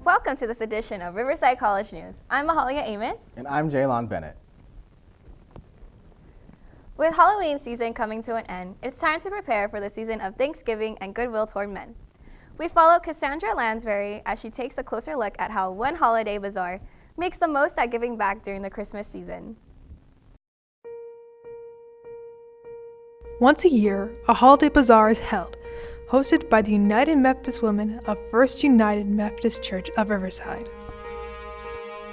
Welcome to this edition of Riverside College News. I'm Mahalia Amos. And I'm Jaylon Bennett. With Halloween season coming to an end, it's time to prepare for the season of Thanksgiving and goodwill toward men. We follow Cassandra Lansbury as she takes a closer look at how one holiday bazaar makes the most at giving back during the Christmas season. Once a year, a holiday bazaar is held, hosted by the United Methodist Women of First United Methodist Church of Riverside.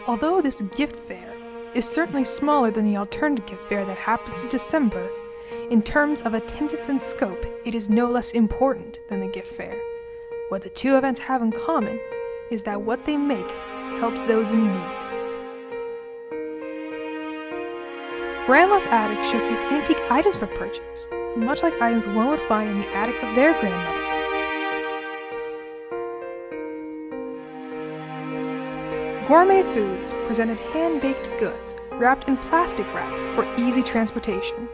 Although this gift fair is certainly smaller than the alternative gift fair that happens in December, in terms of attendance and scope, it is no less important than the gift fair. What the two events have in common is that what they make helps those in need. Grandma's Attic showcased antique items for purchase, much like items one would find in the attic of their grandmother. Gourmet Foods presented hand-baked goods wrapped in plastic wrap for easy transportation.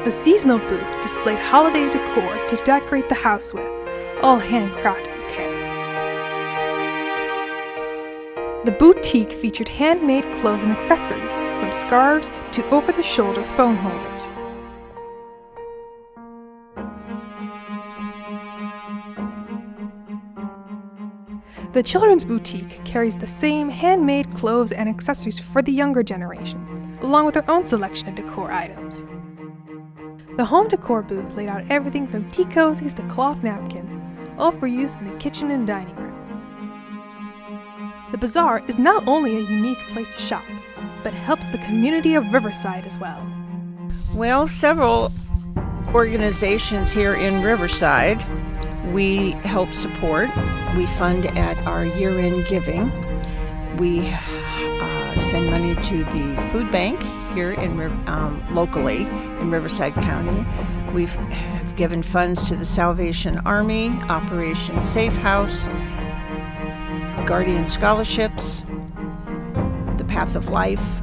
The seasonal booth displayed holiday decor to decorate the house with, all handcrafted with care. The boutique featured handmade clothes and accessories, from scarves to over-the-shoulder phone holders. The children's boutique carries the same handmade clothes and accessories for the younger generation, along with their own selection of decor items. The home decor booth laid out everything from tea cozies to cloth napkins, all for use in the kitchen and dining room. The bazaar is not only a unique place to shop, but helps the community of Riverside as well. Well, several organizations here in Riverside we help support. We fund at our year-end giving. We send money to the food bank here in locally in Riverside County. We've given funds to the Salvation Army, Operation Safe House, Guardian Scholarships, the Path of Life,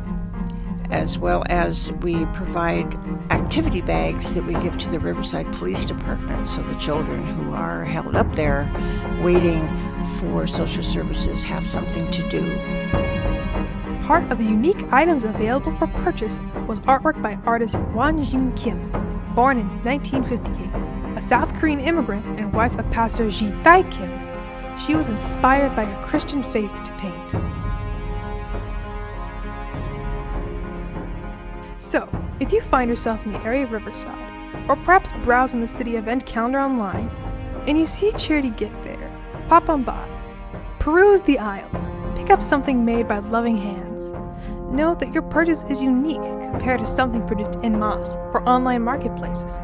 as well as we provide activity bags that we give to the Riverside Police Department so the children who are held up there waiting for social services have something to do. Part of the unique items available for purchase was artwork by artist Won-Jin Kim, born in 1958, a South Korean immigrant and wife of Pastor Ji Tae Kim. She was inspired by her Christian faith to paint. So, if you find yourself in the area of Riverside, or perhaps browsing the city event calendar online, and you see a charity gift fair, pop on by, peruse the aisles, pick up something made by loving hands. Know that your purchase is unique compared to something produced en masse for online marketplaces.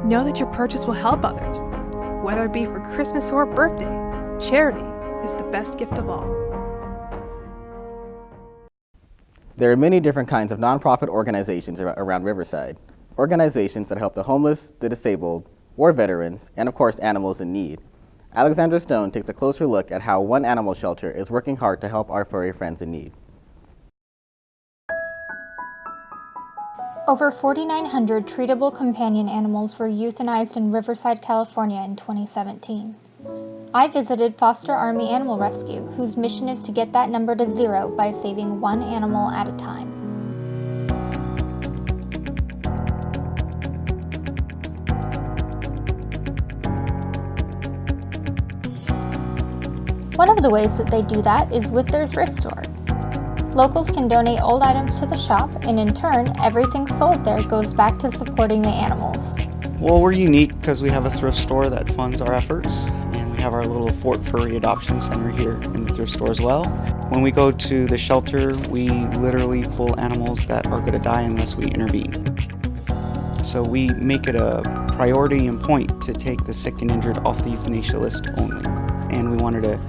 Know that your purchase will help others. Whether it be for Christmas or a birthday, charity is the best gift of all. There are many different kinds of nonprofit organizations around Riverside. Organizations that help the homeless, the disabled, war veterans, and of course animals in need. Alexandra Stone takes a closer look at how one animal shelter is working hard to help our furry friends in need. Over 4,900 treatable companion animals were euthanized in Riverside, California in 2017. I visited Foster Army Animal Rescue, whose mission is to get that number to zero by saving one animal at a time. One of the ways that they do that is with their thrift store. Locals can donate old items to the shop, and in turn, everything sold there goes back to supporting the animals. Well, we're unique because we have a thrift store that funds our efforts, and we have our little Fort Furry Adoption Center here in the thrift store as well. When we go to the shelter, we literally pull animals that are going to die unless we intervene. So we make it a priority and point to take the sick and injured off the euthanasia list only. And we wanted to,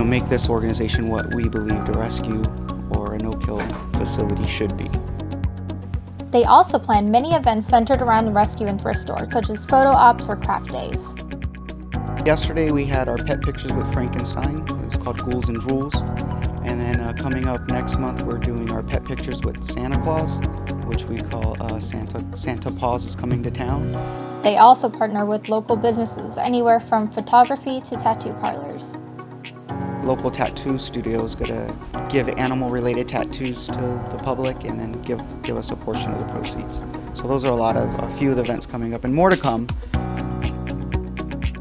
make this organization what we believed a rescue or a no-kill facility should be. They also plan many events centered around the rescue and thrift store, such as photo ops or craft days. Yesterday we had our pet pictures with Frankenstein. It was called Ghouls and Drools. And then coming up next month, we're doing our pet pictures with Santa Claus, which we call Santa Paws is Coming to Town. They also partner with local businesses, anywhere from photography to tattoo parlors. Local tattoo studio is going to give animal-related tattoos to the public and then give us a portion of the proceeds. So those are a few of the events coming up and more to come.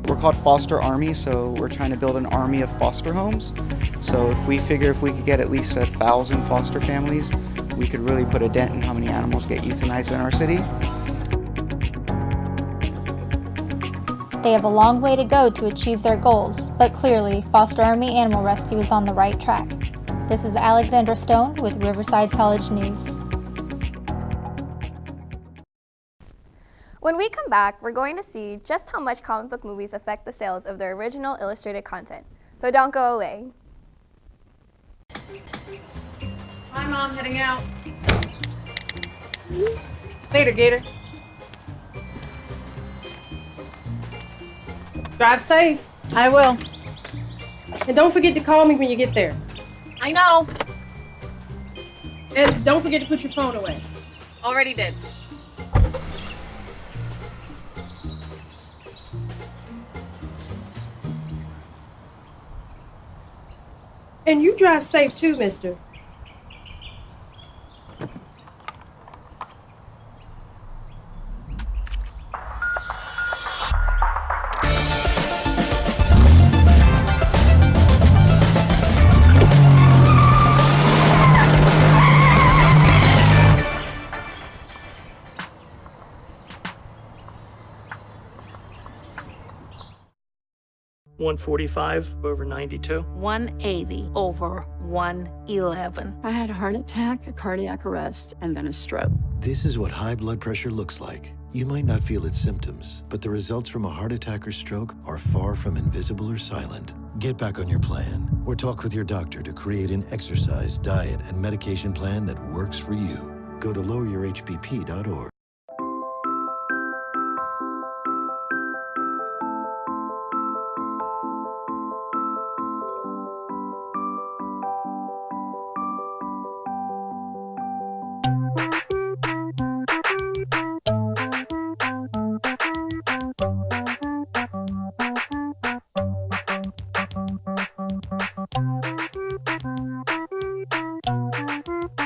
We're called Foster Army, so we're trying to build an army of foster homes. So if we could get at least 1,000 foster families, we could really put a dent in how many animals get euthanized in our city. They have a long way to go to achieve their goals, but clearly, Foster Army Animal Rescue is on the right track. This is Alexandra Stone with Riverside College News. When we come back, we're going to see just how much comic book movies affect the sales of their original illustrated content. So don't go away. Hi, Mom, heading out. Later, Gator. Drive safe. I will. And don't forget to call me when you get there. I know. And don't forget to put your phone away. Already did. And you drive safe too, mister. $145 over 92. 180 over 111. I had a heart attack, a cardiac arrest, and then a stroke. This is what high blood pressure looks like. You might not feel its symptoms, but the results from a heart attack or stroke are far from invisible or silent. Get back on your plan or talk with your doctor to create an exercise, diet, and medication plan that works for you. Go to loweryourhbp.org.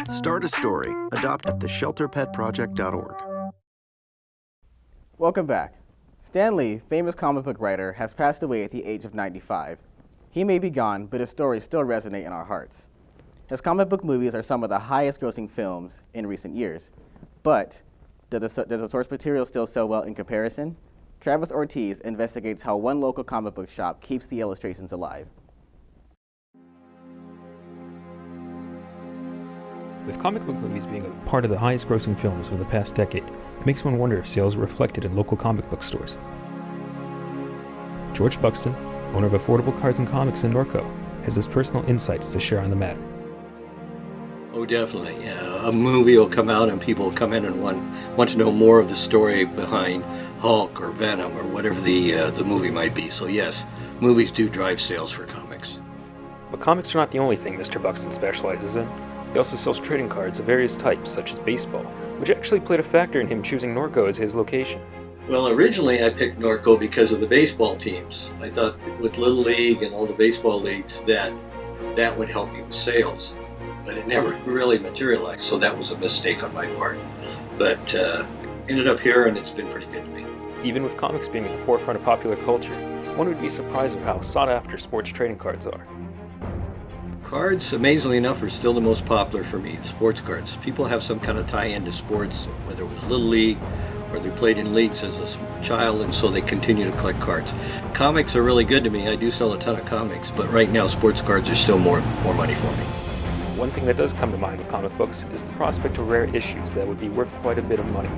Start a story. Adopt at theshelterpetproject.org. Welcome back. Stan Lee, famous comic book writer, has passed away at the age of 95. He may be gone, but his stories still resonate in our hearts. His comic book movies are some of the highest grossing films in recent years. But does the source material still sell well in comparison? Travis Ortiz investigates how one local comic book shop keeps the illustrations alive. With comic book movies being a part of the highest grossing films of the past decade, it makes one wonder if sales are reflected in local comic book stores. George Buxton, owner of Affordable Cards and Comics in Norco, has his personal insights to share on the matter. Oh, definitely. Yeah, a movie will come out and people will come in and want to know more of the story behind Hulk or Venom or whatever the movie might be. So yes, movies do drive sales for comics. But comics are not the only thing Mr. Buxton specializes in. He also sells trading cards of various types, such as baseball, which actually played a factor in him choosing Norco as his location. Well, originally I picked Norco because of the baseball teams. I thought with Little League and all the baseball leagues that would help me with sales. But it never really materialized, so that was a mistake on my part. But ended up here and it's been pretty good to me. Even with comics being at the forefront of popular culture, one would be surprised at how sought after sports trading cards are. Cards, amazingly enough, are still the most popular for me, sports cards. People have some kind of tie-in to sports, whether it was Little League or they played in leagues as a child, and so they continue to collect cards. Comics are really good to me. I do sell a ton of comics, but right now sports cards are still more money for me. One thing that does come to mind with comic books is the prospect of rare issues that would be worth quite a bit of money.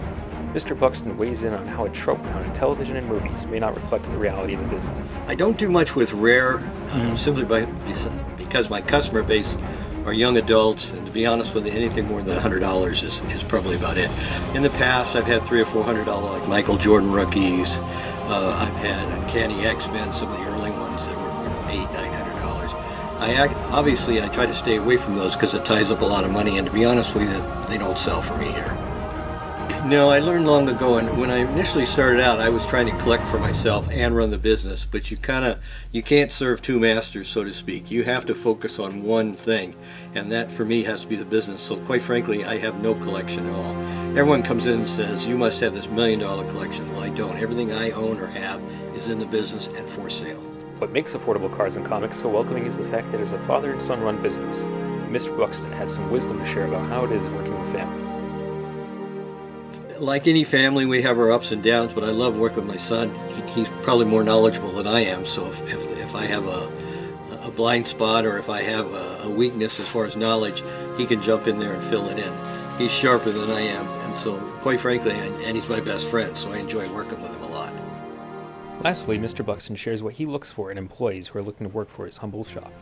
Mr. Buxton weighs in on how a trope found in television and movies may not reflect the reality of the business. I don't do much with rare, simply because my customer base or young adults, and to be honest with you, anything more than $100 is probably about it. In the past, I've had $300 or $400 like Michael Jordan rookies. I've had Uncanny X-Men, some of the early ones that were $800, $900. Obviously I try to stay away from those because it ties up a lot of money, and to be honest with you, they don't sell for me here. No, I learned long ago, and when I initially started out, I was trying to collect for myself and run the business, but you can't serve two masters, so to speak. You have to focus on one thing, and that for me has to be the business. So quite frankly, I have no collection at all. Everyone comes in and says, you must have this $1 million collection. Well, I don't. Everything I own or have is in the business and for sale. What makes Affordable Cards and Comics so welcoming is the fact that it is a father and son run business. Mr. Buxton had some wisdom to share about how it is working with family. Like any family, we have our ups and downs, but I love working with my son. He's probably more knowledgeable than I am, so if I have a blind spot or if I have a weakness as far as knowledge, he can jump in there and fill it in. He's sharper than I am, and so quite frankly, and he's my best friend, so I enjoy working with him a lot. Lastly, Mr. Buxton shares what he looks for in employees who are looking to work for his humble shop.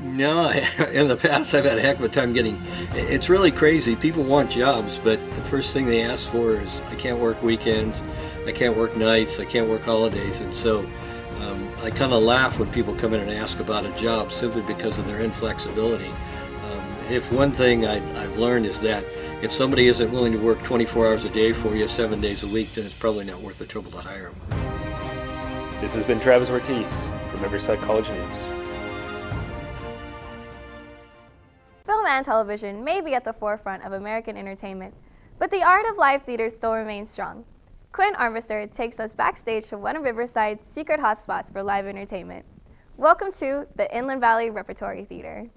No, in the past I've had a heck of a time getting, it's really crazy. People want jobs, but the first thing they ask for is, I can't work weekends, I can't work nights, I can't work holidays, and so I kind of laugh when people come in and ask about a job simply because of their inflexibility. If one thing I've learned is that if somebody isn't willing to work 24 hours a day for you, 7 days a week, then it's probably not worth the trouble to hire them. This has been Travis Ortiz from Riverside College News. Film and television may be at the forefront of American entertainment, but the art of live theater still remains strong. Quinn Armbruster takes us backstage to one of Riverside's secret hotspots for live entertainment. Welcome to the Inland Valley Repertory Theater.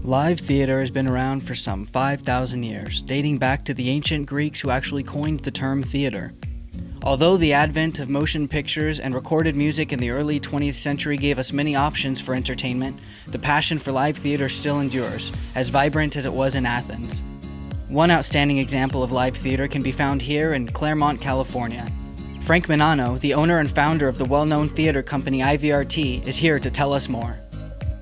Live theater has been around for some 5,000 years, dating back to the ancient Greeks who actually coined the term theater. Although the advent of motion pictures and recorded music in the early 20th century gave us many options for entertainment, the passion for live theater still endures, as vibrant as it was in Athens. One outstanding example of live theater can be found here in Claremont, California. Frank Minano, the owner and founder of the well-known theater company IVRT, is here to tell us more.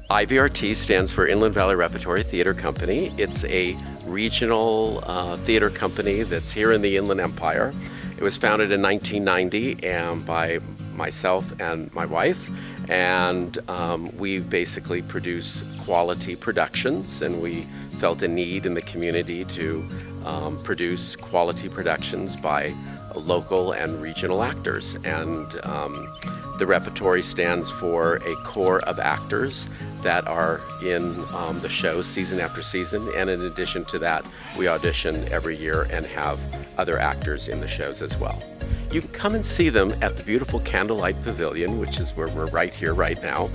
IVRT stands for Inland Valley Repertory Theater Company. It's a regional theater company that's here in the Inland Empire. It was founded in 1990 by myself and my wife, and we basically produce quality productions, and we felt a need in the community to produce quality productions by local and regional actors. And the repertory stands for a core of actors that are in the shows season after season, and in addition to that, we audition every year and have other actors in the shows as well. You can come and see them at the beautiful Candlelight Pavilion, which is where we're right here right now,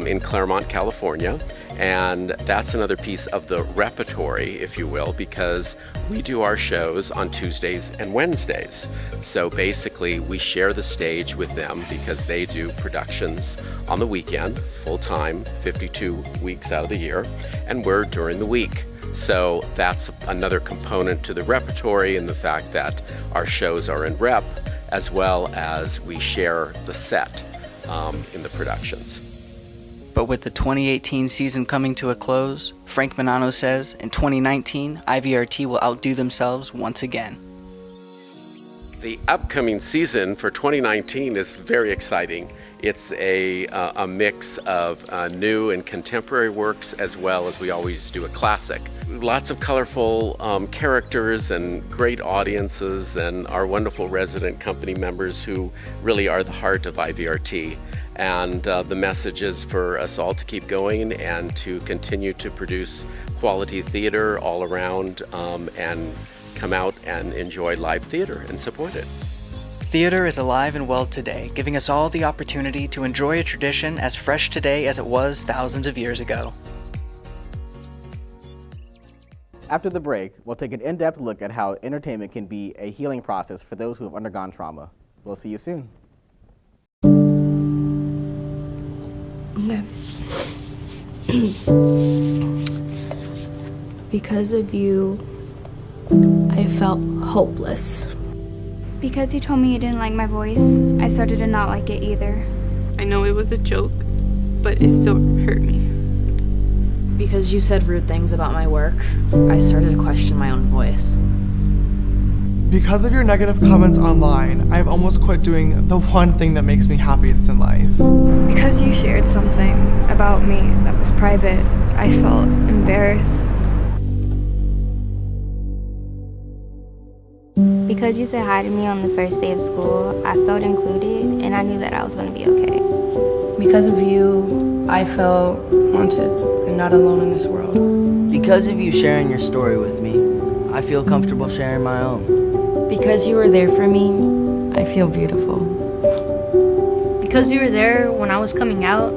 in Claremont, California. And that's another piece of the repertory, if you will, because we do our shows on Tuesdays and Wednesdays. So basically, we share the stage with them because they do productions on the weekend, full-time, 52 weeks out of the year, and we're during the week. So that's another component to the repertory, and the fact that our shows are in rep, as well as we share the set in the productions. But with the 2018 season coming to a close, Frank Minano says in 2019, IVRT will outdo themselves once again. The upcoming season for 2019 is very exciting. It's a mix of new and contemporary works, as well as we always do a classic. Lots of colorful characters and great audiences, and our wonderful resident company members who really are the heart of IVRT. And the message is for us all to keep going and to continue to produce quality theater all around, and come out and enjoy live theater and support it. Theater is alive and well today, giving us all the opportunity to enjoy a tradition as fresh today as it was thousands of years ago. After the break, we'll take an in-depth look at how entertainment can be a healing process for those who have undergone trauma. We'll see you soon. Because of you, I felt hopeless. Because you told me you didn't like my voice, I started to not like it either. I know it was a joke, but it still hurt me. Because you said rude things about my work, I started to question my own voice. Because of your negative comments online, I've almost quit doing the one thing that makes me happiest in life. Because you shared something about me that was private, I felt embarrassed. Because you said hi to me on the first day of school, I felt included and I knew that I was going to be okay. Because of you, I felt wanted and not alone in this world. Because of you sharing your story with me, I feel comfortable sharing my own. Because you were there for me, I feel beautiful. Because you were there when I was coming out,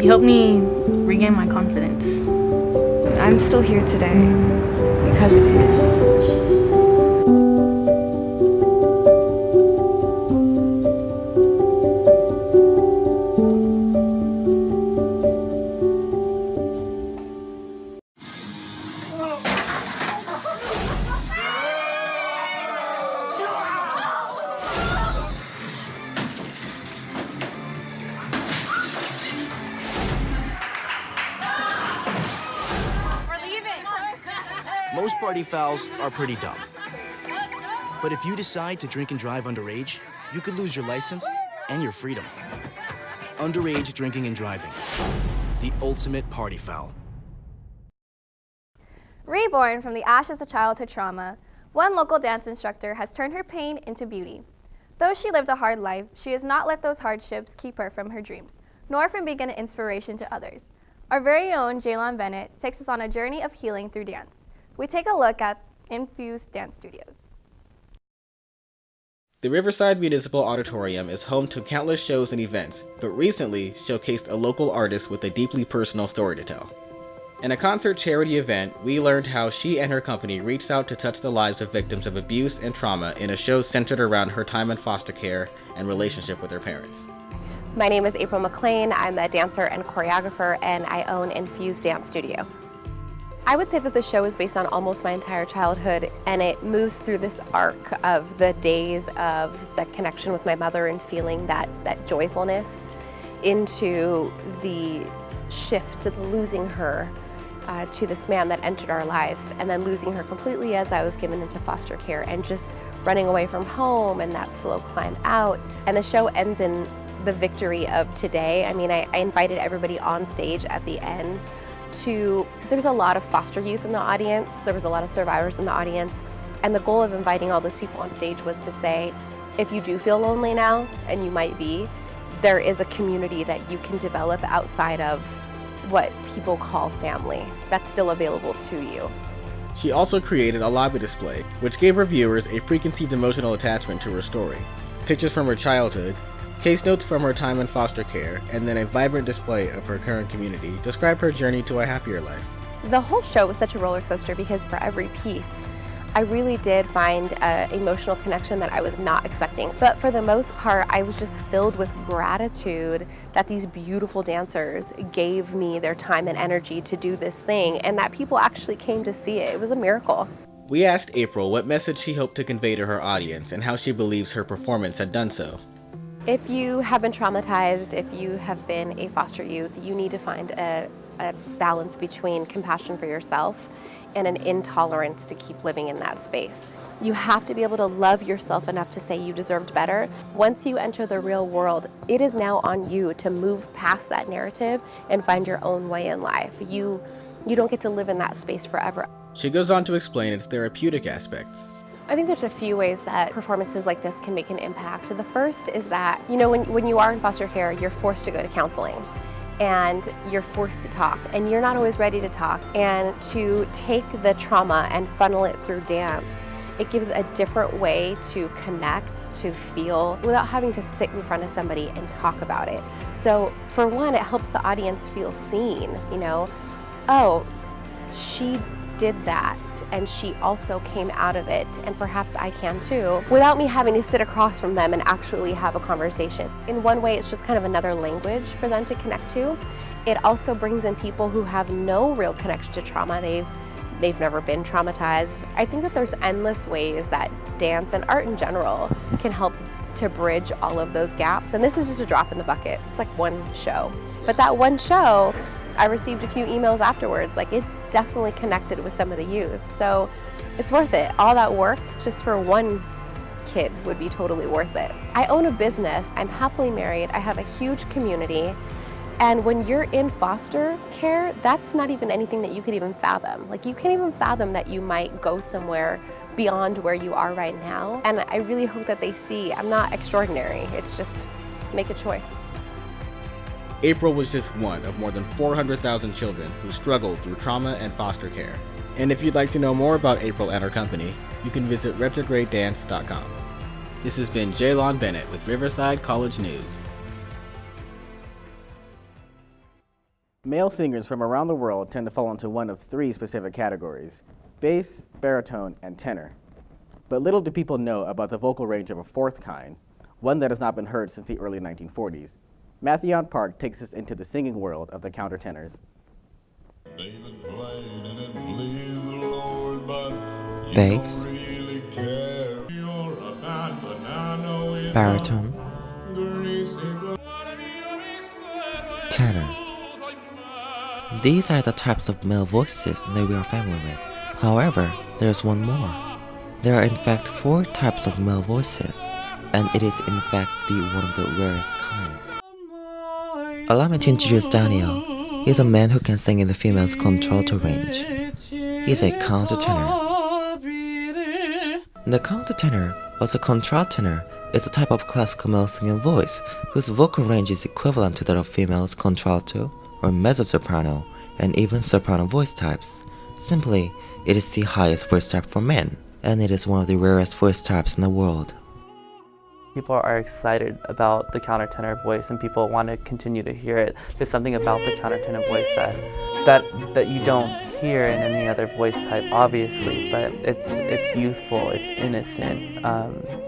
you helped me regain my confidence. I'm still here today because of you. Most party fouls are pretty dumb. But if you decide to drink and drive underage, you could lose your license and your freedom. Underage drinking and driving. The ultimate party foul. Reborn from the ashes of childhood trauma, one local dance instructor has turned her pain into beauty. Though she lived a hard life, she has not let those hardships keep her from her dreams, nor from being an inspiration to others. Our very own Jaylon Bennett takes us on a journey of healing through dance. We take a look at Infused Dance Studios. The Riverside Municipal Auditorium is home to countless shows and events, but recently showcased a local artist with a deeply personal story to tell. In a concert charity event, we learned how she and her company reached out to touch the lives of victims of abuse and trauma in a show centered around her time in foster care and relationship with her parents. My name is April McLean. I'm a dancer and choreographer, and I own Infused Dance Studio. I would say that the show is based on almost my entire childhood, and it moves through this arc of the days of the connection with my mother and feeling that joyfulness into the shift to losing her to this man that entered our life, and then losing her completely as I was given into foster care and just running away from home and that slow climb out. And the show ends in the victory of today. I mean, I invited everybody on stage at the end because there was a lot of foster youth in the audience, there was a lot of survivors in the audience, and the goal of inviting all those people on stage was to say, if you do feel lonely now, and you might be, there is a community that you can develop outside of what people call family that's still available to you. She also created a lobby display, which gave her viewers a preconceived emotional attachment to her story. Pictures from her childhood, case notes from her time in foster care, and then a vibrant display of her current community describe her journey to a happier life. The whole show was such a roller coaster because for every piece, I really did find an emotional connection that I was not expecting. But for the most part, I was just filled with gratitude that these beautiful dancers gave me their time and energy to do this thing, and that people actually came to see it. It was a miracle. We asked April what message she hoped to convey to her audience and how she believes her performance had done so. If you have been traumatized, if you have been a foster youth, you need to find a balance between compassion for yourself and an intolerance to keep living in that space. You have to be able to love yourself enough to say you deserved better. Once you enter the real world, it is now on you to move past that narrative and find your own way in life. You don't get to live in that space forever. She goes on to explain its therapeutic aspects. I think there's a few ways that performances like this can make an impact. The first is that, when you are in foster care, you're forced to go to counseling and you're forced to talk, and you're not always ready to talk. And to take the trauma and funnel it through dance, it gives a different way to connect, to feel, without having to sit in front of somebody and talk about it. So for one, it helps the audience feel seen, oh, she did that, and she also came out of it, and perhaps I can too, without me having to sit across from them and actually have a conversation. In one way, it's just kind of another language for them to connect to. It also brings in people who have no real connection to trauma. They've never been traumatized. I think that there's endless ways that dance and art in general can help to bridge all of those gaps. And this is just a drop in the bucket. It's like one show. But that one show, I received a few emails afterwards. Like, it definitely connected with some of the youth. So it's worth it. All that work just for one kid would be totally worth it. I own a business. I'm happily married. I have a huge community. And when you're in foster care, that's not even anything that you could even fathom. Like, you can't even fathom that you might go somewhere beyond where you are right now. And I really hope that they see I'm not extraordinary. It's just make a choice. April was just one of more than 400,000 children who struggled through trauma and foster care. And if you'd like to know more about April and her company, you can visit retrogradedance.com. This has been Jaylon Bennett with Riverside College News. Male singers from around the world tend to fall into one of three specific categories: bass, baritone, and tenor. But little do people know about the vocal range of a fourth kind, one that has not been heard since the early 1940s. Mathewon Park takes us into the singing world of the countertenors. Bass, baritone, tenor. These are the types of male voices that we are familiar with. However, there's one more. There are in fact 4 types of male voices, and it is in fact one of the rarest kind. Allow me to introduce Daniel. He's a man who can sing in the female's contralto range. He's a countertenor. The countertenor, also contraltenor, is a type of classical male singing voice whose vocal range is equivalent to that of females' contralto or mezzo-soprano and even soprano voice types. Simply, it is the highest voice type for men, and it is one of the rarest voice types in the world. People are excited about the countertenor voice and people want to continue to hear it. There's something about the countertenor voice that you don't hear in any other voice type, obviously, but it's youthful, it's innocent,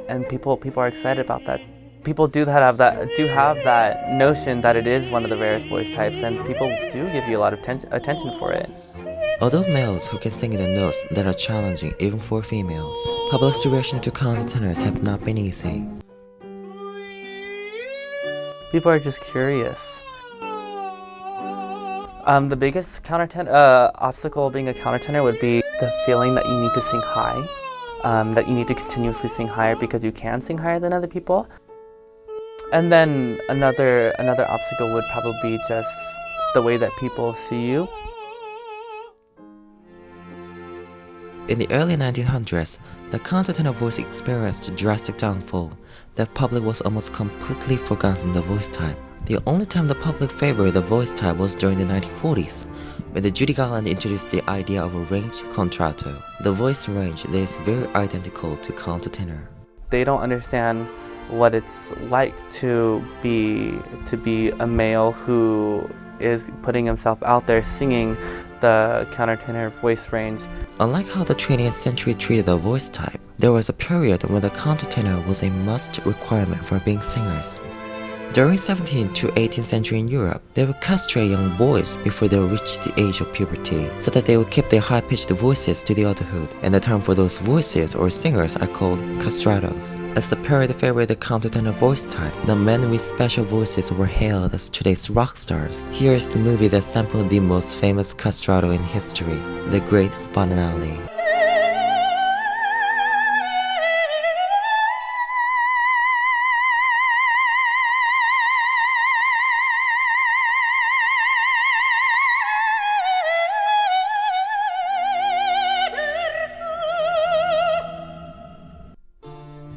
and people are excited about that. People do have that notion that it is one of the rarest voice types, and people do give you a lot of attention for it. Although males who can sing in the notes that are challenging even for females, public's reaction to countertenors have not been easy. People are just curious. The biggest obstacle being a countertenor would be the feeling that you need to sing high, that you need to continuously sing higher because you can sing higher than other people. And then another obstacle would probably be just the way that people see you. In the early 1900s, the countertenor voice experienced a drastic downfall. The public was almost completely forgotten the voice type. The only time the public favored the voice type was during the 1940s, when the Judy Garland introduced the idea of a range contralto, the voice range that is very identical to countertenor. They don't understand what it's like to be a male who is putting himself out there singing the countertenor voice range. Unlike how the 20th century treated the voice type, there was a period when the countertenor was a must requirement for being singers. During 17th to 18th century in Europe, they would castrate young boys before they reached the age of puberty, so that they would keep their high-pitched voices to the adulthood, and the term for those voices or singers are called castratos. As the period favored the countertenor voice type, the men with special voices were hailed as today's rock stars. Here is the movie that sampled the most famous castrato in history, The Great Finale.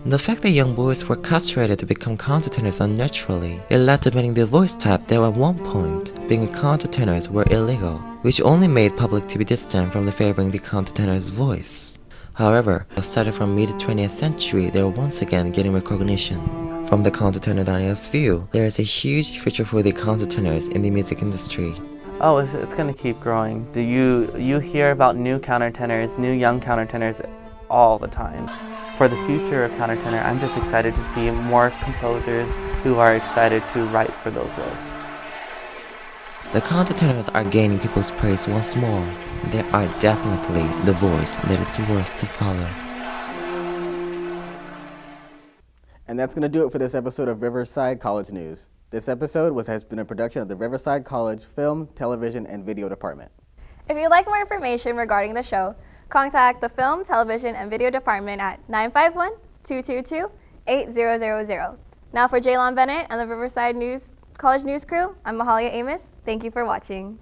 The fact that young boys were castrated to become countertenors unnaturally, it led to banning the voice type that at one point, being countertenors were illegal, which only made public to be distant from favoring the countertenor's voice. However, starting from mid-20th century, they were once again getting recognition. From the countertenor Daniel's view, there is a huge future for the countertenors in the music industry. Oh, it's going to keep growing. You hear about new countertenors, new young countertenors all the time. For the future of countertenor, I'm just excited to see more composers who are excited to write for those roles. The countertenors are gaining people's praise once more. They are definitely the voice that is worth to follow. And that's going to do it for this episode of Riverside College News. This episode has been a production of the Riverside College Film, Television, and Video Department. If you'd like more information regarding the show, contact the Film, Television, and Video Department at 951-222-8000. Now for Jaylon Bennett and the Riverside College News crew, I'm Mahalia Amos. Thank you for watching.